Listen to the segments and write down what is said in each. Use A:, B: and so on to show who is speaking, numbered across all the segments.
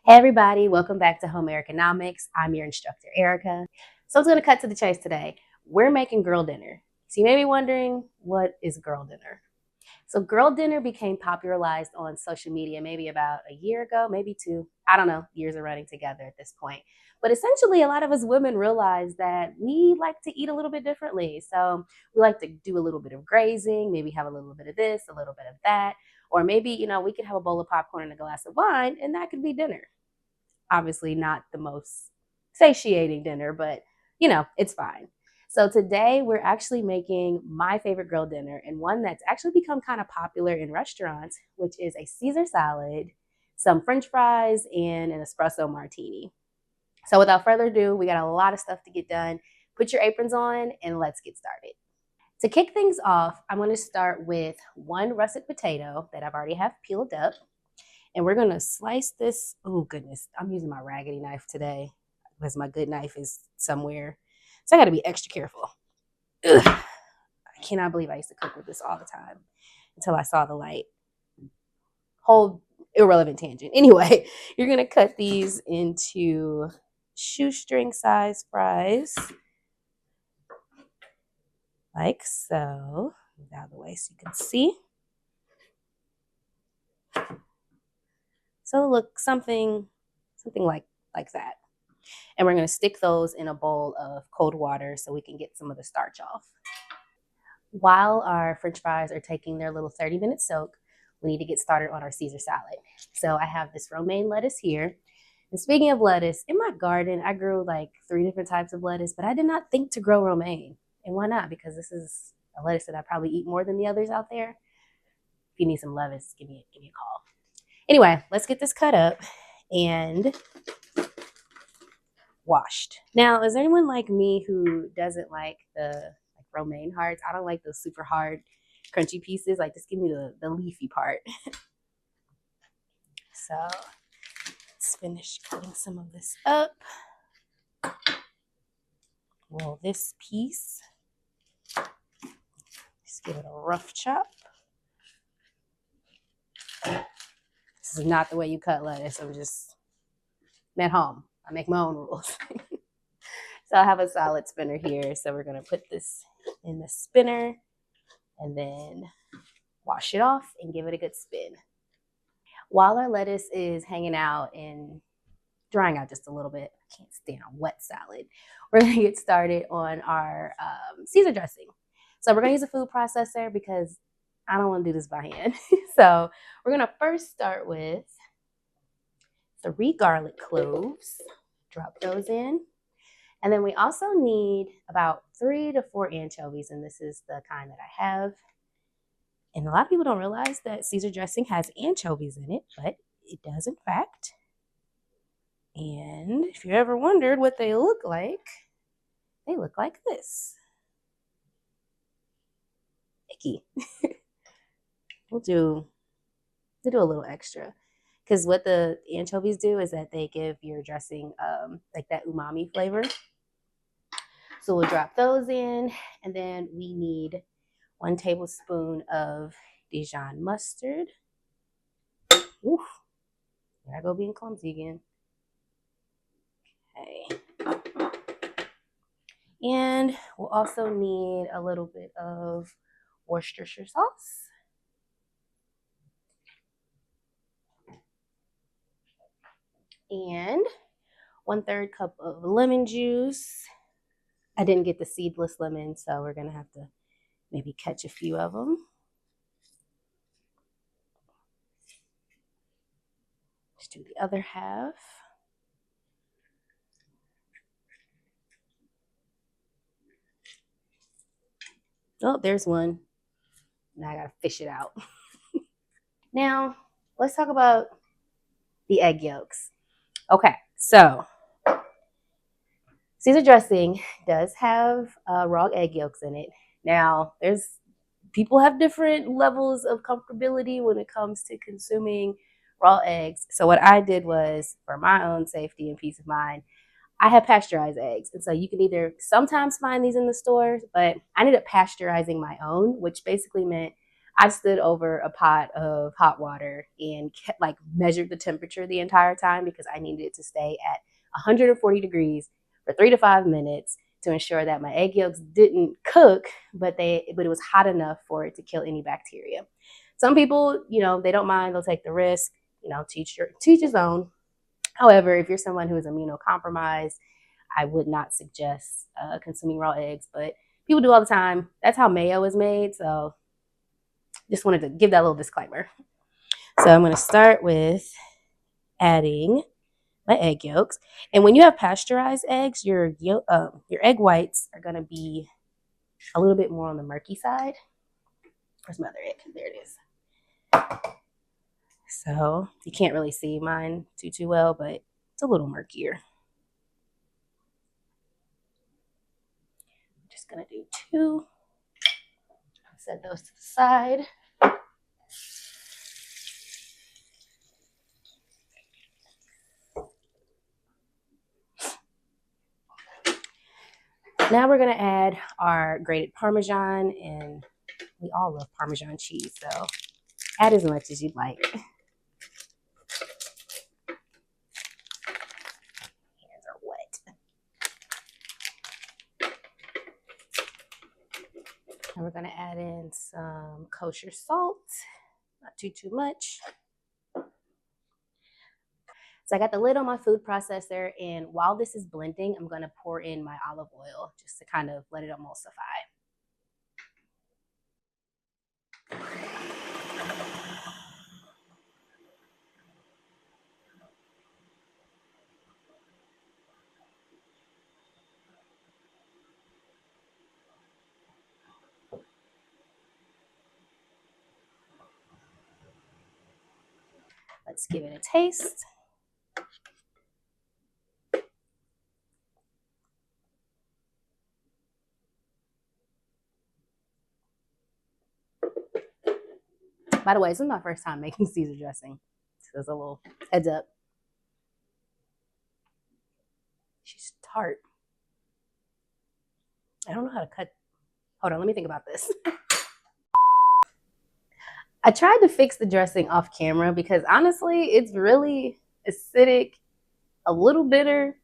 A: Hey everybody, welcome back to Home Economics. I'm your instructor, Erica. So it's going to cut to the chase today. We're making girl dinner. So you may be wondering, what is girl dinner? So girl dinner became popularized on social media maybe about a year ago, maybe two. I don't know, years are running together at this point. But essentially, a lot of us women realize that we like to eat a little bit differently. So we like to do a little bit of grazing, maybe have a little bit of this, a little bit of that. Or maybe, we could have a bowl of popcorn and a glass of wine, and that could be dinner. Obviously not the most satiating dinner, but it's fine. So today we're actually making my favorite grilled dinner and one that's actually become kind of popular in restaurants, which is a Caesar salad, some French fries, and an espresso martini. So without further ado, we got a lot of stuff to get done. Put your aprons on and let's get started. To kick things off, I'm going to start with one russet potato that I've already have peeled up. And we're gonna slice this. Oh goodness, I'm using my raggedy knife today because my good knife is somewhere. So I gotta be extra careful. Ugh. I cannot believe I used to cook with this all the time until I saw the light. Whole irrelevant tangent. Anyway, you're gonna cut these into shoestring size fries. Like so. Move out of the way so you can see. So look, something like that. And we're going to stick those in a bowl of cold water so we can get some of the starch off. While our French fries are taking their little 30-minute soak, we need to get started on our Caesar salad. So I have this romaine lettuce here. And speaking of lettuce, in my garden, I grew like 3 different types of lettuce, but I did not think to grow romaine. And why not? Because this is a lettuce that I probably eat more than the others out there. If you need some lettuce, give me a call. Anyway, let's get this cut up and washed. Now, is there anyone like me who doesn't like the romaine hearts? I don't like those super hard, crunchy pieces. Like, just give me the leafy part. So let's finish cutting some of this up. Roll this piece. Just give it a rough chop. This is not the way you cut lettuce. I'm at home. I make my own rules. So I have a salad spinner here. So we're going to put this in the spinner and then wash it off and give it a good spin. While our lettuce is hanging out and drying out just a little bit, I can't stand a wet salad, we're going to get started on our Caesar dressing. So we're going to use a food processor because I don't want to do this by hand. So we're going to first start with 3 garlic cloves. Drop those in. And then we also need about 3 to 4 anchovies, and this is the kind that I have. And a lot of people don't realize that Caesar dressing has anchovies in it, but it does in fact. And if you ever wondered what they look like this. Icky. We'll do a little extra. Because what the anchovies do is that they give your dressing like that umami flavor. So we'll drop those in, and then we need 1 tablespoon of Dijon mustard. Oof, there I go being clumsy again. Okay. And we'll also need a little bit of Worcestershire sauce. And 1/3 cup of lemon juice. I didn't get the seedless lemon, so we're going to have to maybe catch a few of them. Let's do the other half. Oh, there's one. Now I got to fish it out. Now, let's talk about the egg yolks. Okay, so Caesar dressing does have raw egg yolks in it. Now, people have different levels of comfortability when it comes to consuming raw eggs. So what I did was, for my own safety and peace of mind, I have pasteurized eggs. And so you can either sometimes find these in the stores, but I ended up pasteurizing my own, which basically meant I stood over a pot of hot water and kept, like, measured the temperature the entire time because I needed it to stay at 140 degrees for 3 to 5 minutes to ensure that my egg yolks didn't cook, but it was hot enough for it to kill any bacteria. Some people, they don't mind, they'll take the risk, teach his own. However, if you're someone who is immunocompromised, I would not suggest consuming raw eggs, but people do all the time. That's how mayo is made, so just wanted to give that little disclaimer. So I'm going to start with adding my egg yolks. And when you have pasteurized eggs, your egg whites are going to be a little bit more on the murky side. Where's my other egg? There it is. So you can't really see mine too well, but it's a little murkier. I'm just going to do 2. Set those to the side. Now we're going to add our grated Parmesan, and we all love Parmesan cheese, so add as much as you'd like. Hands are wet. And we're going to add in some kosher salt, not too much. So I got the lid on my food processor, and while this is blending, I'm going to pour in my olive oil just to kind of let it emulsify. Let's give it a taste. By the way, this is my first time making Caesar dressing. So there's a little heads up. She's tart. I don't know how to cut. Hold on, let me think about this. I tried to fix the dressing off camera because honestly, it's really acidic, a little bitter,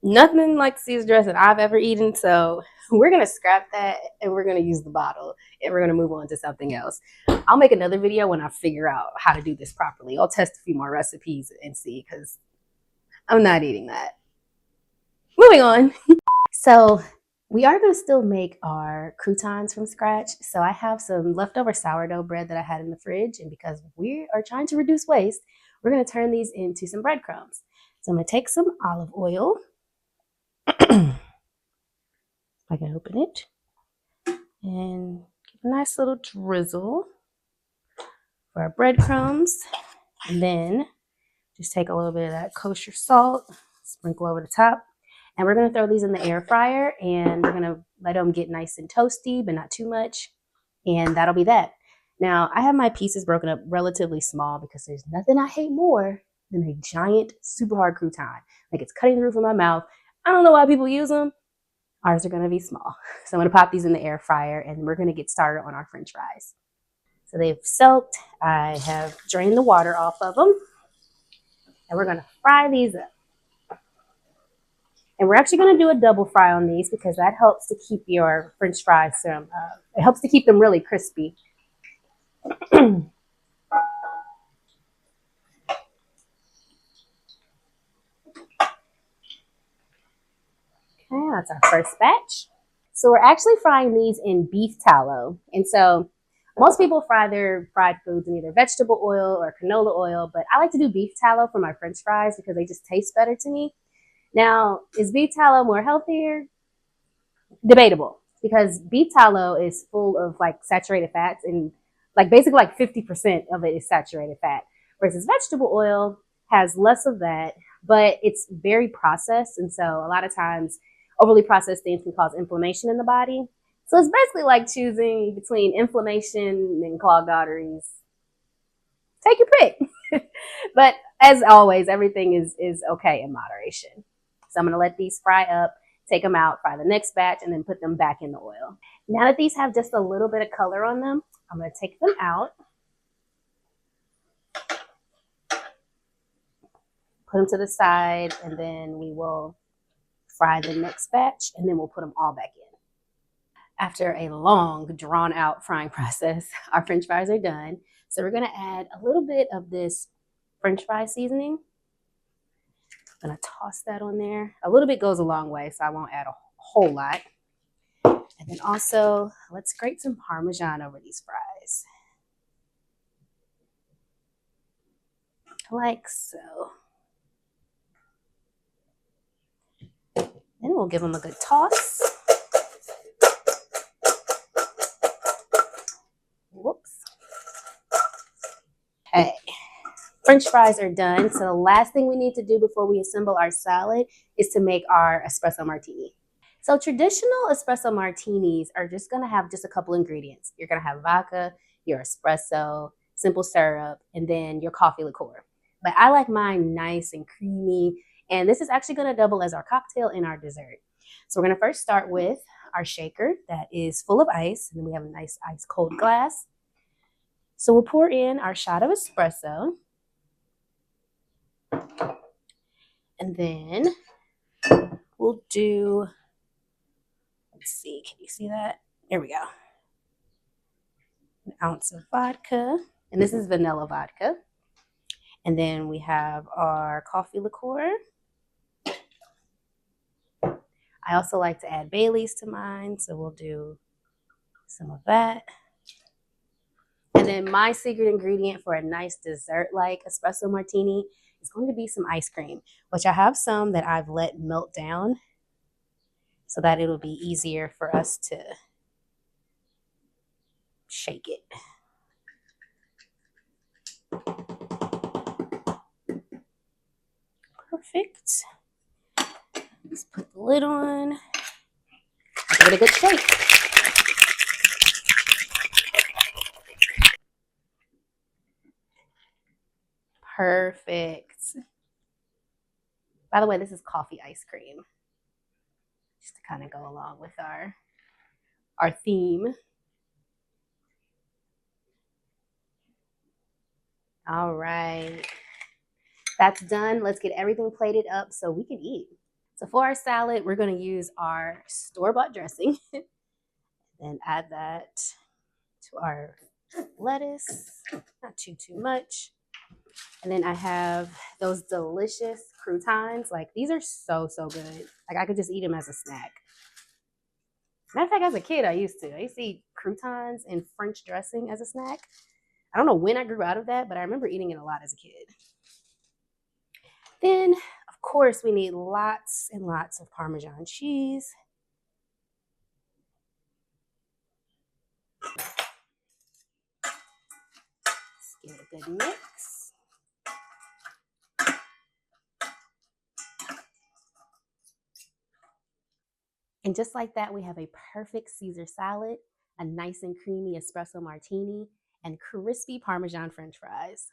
A: nothing like the Caesar dressing I've ever eaten. So we're going to scrap that and we're going to use the bottle and we're going to move on to something else. I'll make another video when I figure out how to do this properly. I'll test a few more recipes and see, because I'm not eating that. Moving on. So we are going to still make our croutons from scratch. So I have some leftover sourdough bread that I had in the fridge. And because we are trying to reduce waste, we're going to turn these into some breadcrumbs. So I'm going to take some olive oil. I can open it and give a nice little drizzle for our breadcrumbs. And then just take a little bit of that kosher salt, sprinkle over the top. And we're going to throw these in the air fryer, and we're going to let them get nice and toasty, but not too much. And that'll be that. Now, I have my pieces broken up relatively small because there's nothing I hate more than a giant, super hard crouton. Like, it's cutting the roof of my mouth. I don't know why people use them. Ours are going to be small. So I'm going to pop these in the air fryer, and we're going to get started on our French fries. So they've soaked. I have drained the water off of them. And we're going to fry these up. And we're actually going to do a double fry on these because that helps to keep your French fries it helps to keep them really crispy. Okay, that's our first batch. So we're actually frying these in beef tallow. And so most people fry their fried foods in either vegetable oil or canola oil, but I like to do beef tallow for my French fries because they just taste better to me. Now, is beef tallow more healthier? Debatable, because beef tallow is full of like saturated fats, and like basically like 50% of it is saturated fat, versus vegetable oil has less of that, but it's very processed. And so a lot of times overly processed things can cause inflammation in the body. So it's basically like choosing between inflammation and clogged arteries. Take your pick. But as always, everything is okay in moderation. So I'm going to let these fry up take them out, fry the next batch, and then put them back in the oil. Now that these have just a little bit of color on them, I'm going to take them out, put them to the side, and then we will fry the next batch, and then we'll put them all back in. After a long, drawn-out frying process, our French fries are done. So we're going to add a little bit of this French fry seasoning. I'm going to toss that on there. A little bit goes a long way, so I won't add a whole lot. And then also, let's grate some Parmesan over these fries. Like so. Then we'll give them a good toss. Whoops. Okay. French fries are done. So the last thing we need to do before we assemble our salad is to make our espresso martini. So traditional espresso martinis are just going to have just a couple ingredients. You're going to have vodka, your espresso, simple syrup, and then your coffee liqueur. But I like mine nice and creamy, and this is actually going to double as our cocktail and our dessert. So we're going to first start with our shaker that is full of ice, and then we have a nice ice cold glass. So we'll pour in our shot of espresso. And then we'll do, let's see, can you see that? There we go. An ounce of vodka, and this is vanilla vodka. And then we have our coffee liqueur. I also like to add Bailey's to mine, so we'll do some of that. And then my secret ingredient for a nice dessert-like espresso martini is going to be some ice cream, which I have some that I've let melt down so that it'll be easier for us to shake it. Perfect. Let's put the lid on. Give it a good shake. Perfect. By the way, this is coffee ice cream, just to kind of go along with our theme. All right. That's done. Let's get everything plated up so we can eat. So for our salad, we're going to use our store-bought dressing and add that to our lettuce. Not too much. And then I have those delicious croutons. Like, these are so good. Like, I could just eat them as a snack. Matter of fact, as a kid, I used to eat croutons and French dressing as a snack. I don't know when I grew out of that, but I remember eating it a lot as a kid. Then, of course, we need lots and lots of Parmesan cheese. Let's give it a good mix. And just like that, we have a perfect Caesar salad, a nice and creamy espresso martini, and crispy Parmesan French fries.